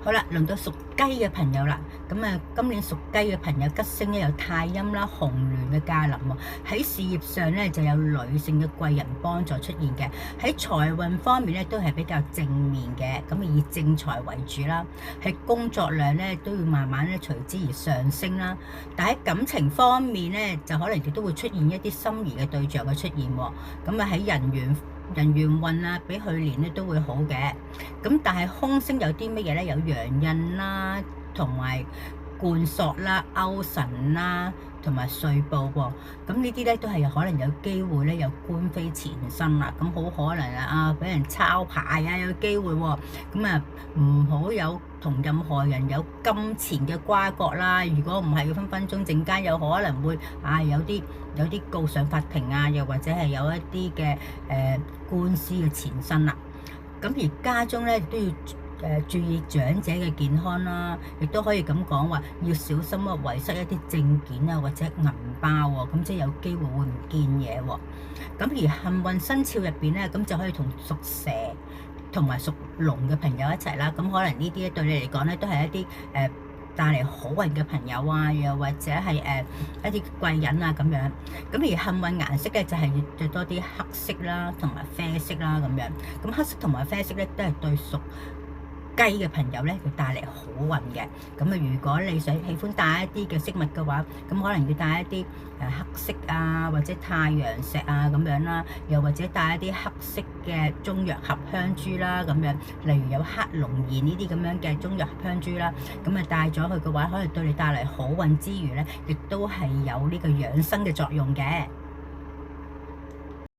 好啦，輪到屬雞嘅朋友啦。咁啊，今年屬雞嘅朋友吉星咧有太陰啦、紅鸞嘅駕臨喎。喺事業上咧就有女性嘅貴人幫助出現嘅。喺財運方面咧都係比較正面嘅，咁以正財為主啦。喺工作量咧都要慢慢咧隨之而上升啦。但喺感情方面咧就可能亦都會出現一啲心儀嘅對象嘅出現喎。咁啊喺人緣運啊，比去年咧都會好嘅。咁但係空星有啲乜嘢咧？有陽印啦，同埋貫索啦、勾神啦，同埋歲報喎。咁呢啲咧都係可能有機會咧有官非纏身啦。咁好可能啊俾人抄牌啊，有機會喎。咁啊唔好有同任何人有金錢嘅瓜葛啦。如果唔係，分分鐘陣間有可能會有啲告上法庭啊，又或者係有一啲嘅官司嘅纏身啦。咁而家中咧都要注意長者嘅健康啦，亦都可以咁講話，要小心啊遺失一啲證件啊或者銀包喎，咁即係有機會會唔見嘢喎。咁而幸運生肖入邊咧，咁就可以同屬蛇同埋屬龍嘅朋友一齊啦。咁可能呢啲咧對你嚟講咧都係一啲帶嚟好運嘅朋友啊，又或者係一啲貴人啊咁樣。咁而幸運顏色咧就係要多啲黑色啦，同埋啡色啦咁樣。咁黑色同埋啡色咧都係對屬雞嘅朋友咧，佢帶嚟好運嘅。咁啊，如果你喜歡帶一啲嘅飾物嘅話，咁可能要帶一啲黑色啊，或者太陽石啊咁樣啦，又或者帶一啲黑色嘅中藥合香珠啦咁樣，例如有黑龍涎呢啲咁樣嘅中藥合香珠啦，咁啊帶咗去嘅話，可能對你帶嚟好運之餘咧，亦都係有呢個養生嘅作用嘅。